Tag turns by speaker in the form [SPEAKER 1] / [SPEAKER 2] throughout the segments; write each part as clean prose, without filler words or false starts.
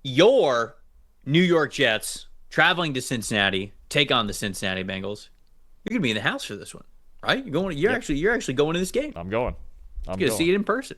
[SPEAKER 1] your New York Jets traveling to Cincinnati, take on the Cincinnati Bengals. You're gonna be in the house for this one, right? You're going. You're
[SPEAKER 2] Yep.
[SPEAKER 1] actually going to this game.
[SPEAKER 2] I'm going.
[SPEAKER 1] You're
[SPEAKER 2] I'm
[SPEAKER 1] gonna
[SPEAKER 2] going.
[SPEAKER 1] see it in person.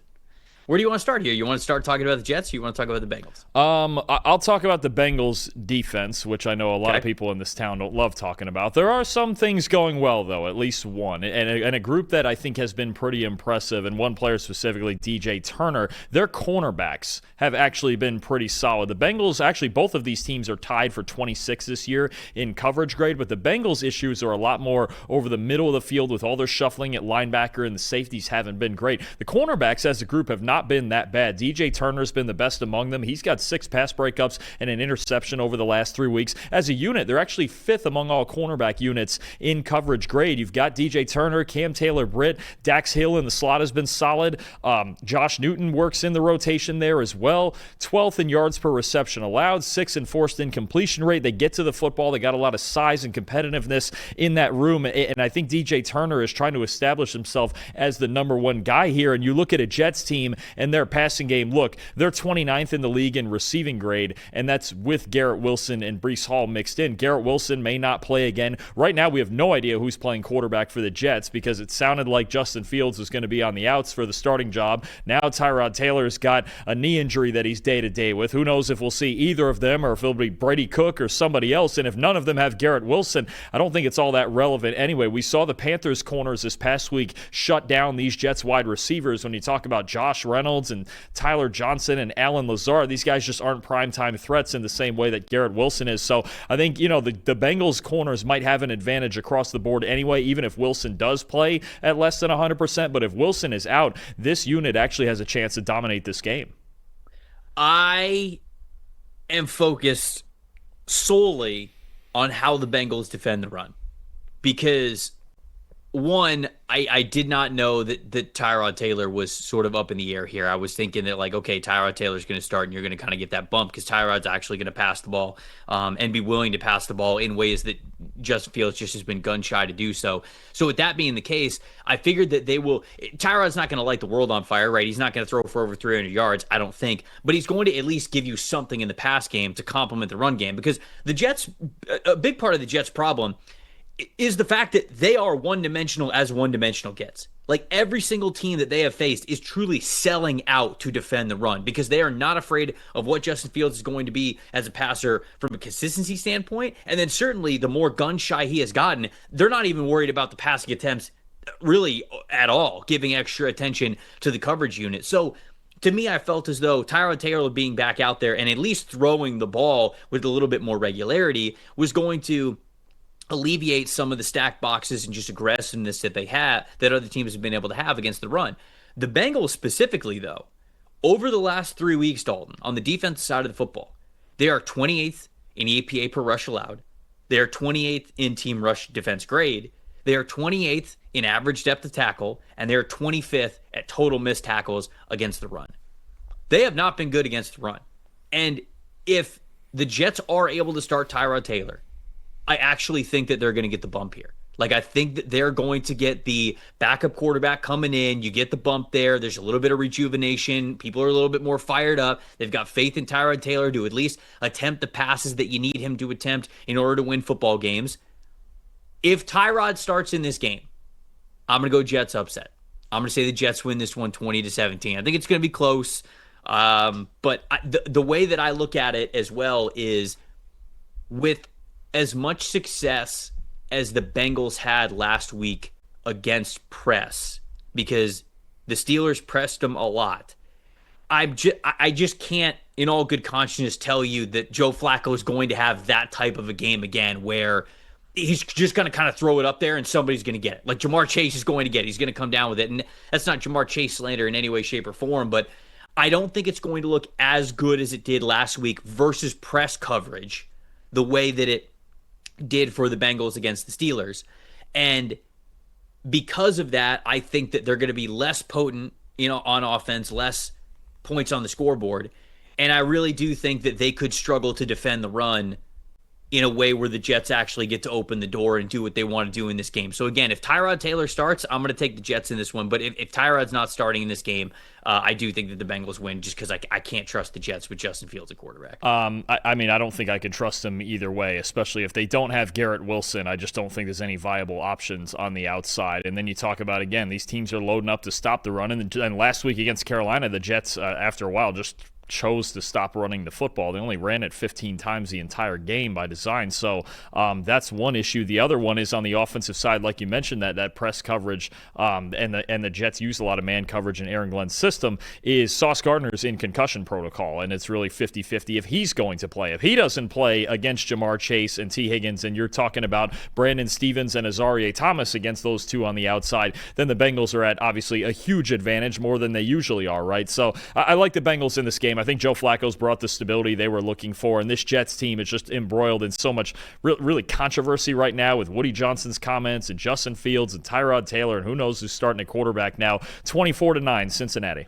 [SPEAKER 1] Where do you want to start here? You want to start talking about the Jets, or you want to talk about the Bengals?
[SPEAKER 2] I'll talk about the Bengals defense, which I know a lot of
[SPEAKER 1] Okay.
[SPEAKER 2] people in this town don't love talking about. There are some things going well, though, at least one. And a group that I think has been pretty impressive, and one player specifically, DJ Turner, their cornerbacks have actually been pretty solid. The Bengals, actually, both of these teams are tied for 26 this year in coverage grade, but the Bengals' issues are a lot more over the middle of the field with all their shuffling at linebacker, and the safeties haven't been great. The cornerbacks as a group have not been that bad. DJ Turner's been the best among them. He's got 6 pass breakups and an interception over the last 3 weeks. As a unit, they're actually 5th among all cornerback units in coverage grade. You've got DJ Turner, Cam Taylor-Britt, Dax Hill in the slot has been solid. Josh Newton works in the rotation there as well. 12th in yards per reception allowed, 6th in forced incompletion rate. They get to the football. They got a lot of size and competitiveness in that room, and I think DJ Turner is trying to establish himself as the number one guy here. And you look at a Jets team and their passing game. Look, they're 29th in the league in receiving grade, and that's with Garrett Wilson and Breece Hall mixed in. Garrett Wilson may not play again. Right now, we have no idea who's playing quarterback for the Jets because it sounded like Justin Fields was going to be on the outs for the starting job. Now Tyrod Taylor's got a knee injury that he's day-to-day with. Who knows if we'll see either of them or if it'll be Brady Cook or somebody else. And if none of them have Garrett Wilson, I don't think it's all that relevant anyway. We saw the Panthers corners this past week shut down these Jets wide receivers. When you talk about Josh Reynolds and Tyler Johnson and Alan Lazard, these guys just aren't primetime threats in the same way that Garrett Wilson is. So I think, the Bengals corners might have an advantage across the board anyway, even if Wilson does play at less than 100%. But if Wilson is out, this unit actually has a chance to dominate this game.
[SPEAKER 1] I am focused solely on how the Bengals defend the run because one, I did not know that Tyrod Taylor was sort of up in the air here. I was thinking that, like, okay, Tyrod Taylor's going to start and you're going to kind of get that bump because Tyrod's actually going to pass the ball and be willing to pass the ball in ways that Justin Fields just has been gun shy to do so. So with that being the case, I figured that Tyrod's not going to light the world on fire, right? He's not going to throw for over 300 yards, I don't think, but he's going to at least give you something in the pass game to complement the run game because the Jets, a big part of the Jets' problem is the fact that they are one-dimensional as one-dimensional gets. Like every single team that they have faced is truly selling out to defend the run because they are not afraid of what Justin Fields is going to be as a passer from a consistency standpoint. And then certainly the more gun-shy he has gotten, they're not even worried about the passing attempts really at all, giving extra attention to the coverage unit. So to me, I felt as though Tyrod Taylor being back out there and at least throwing the ball with a little bit more regularity was going to alleviate some of the stacked boxes and just aggressiveness that they have that other teams have been able to have against the run. The Bengals specifically, though, over the last 3 weeks, Dalton, on the defensive side of the football, they are 28th in EPA per rush allowed. They are 28th in team rush defense grade. They are 28th in average depth of tackle, and they are 25th at total missed tackles against the run. They have not been good against the run. And if the Jets are able to start Tyrod Taylor, I actually think that they're going to get the bump here. Like, I think that they're going to get the backup quarterback coming in. You get the bump there. There's a little bit of rejuvenation. People are a little bit more fired up. They've got faith in Tyrod Taylor to at least attempt the passes that you need him to attempt in order to win football games. If Tyrod starts in this game, I'm going to go Jets upset. I'm going to say the Jets win this one 20-17. I think it's going to be close. But the way that I look at it as well is with as much success as the Bengals had last week against press, because the Steelers pressed them a lot. I just can't, in all good conscience, tell you that Joe Flacco is going to have that type of a game again where he's just going to kind of throw it up there and somebody's going to get it. Like Jamar Chase is going to get it. He's going to come down with it. And that's not Jamar Chase slander in any way, shape, or form, but I don't think it's going to look as good as it did last week versus press coverage the way that it did for the Bengals against the Steelers. And because of that, I think that they're going to be less potent, on offense, less points on the scoreboard. And I really do think that they could struggle to defend the run in a way where the Jets actually get to open the door and do what they want to do in this game. So again, if Tyrod Taylor starts, I'm going to take the Jets in this one. But if Tyrod's not starting in this game, I do think that the Bengals win just because I can't trust the Jets with Justin Fields at quarterback.
[SPEAKER 2] I mean, I don't think I can trust them either way, especially if they don't have Garrett Wilson. I just don't think there's any viable options on the outside. And then you talk about, again, these teams are loading up to stop the run. And last week against Carolina, the Jets, after a while, just chose to stop running the football. They only ran it 15 times the entire game by design. So that's one issue. The other one is on the offensive side, like you mentioned, that press coverage and the Jets use a lot of man coverage in Aaron Glenn's system, is Sauce Gardner's in concussion protocol, and it's really 50-50 if he's going to play. If he doesn't play against Jamar Chase and T. Higgins, and you're talking about Brandon Stevens and Azareye'h Thomas against those two on the outside, then the Bengals are at obviously a huge advantage, more than they usually are, right? So I like the Bengals in this game. I think Joe Flacco's brought the stability they were looking for, and this Jets team is just embroiled in so much really controversy right now with Woody Johnson's comments and Justin Fields and Tyrod Taylor, and who knows who's starting at quarterback now. 24-9 Cincinnati.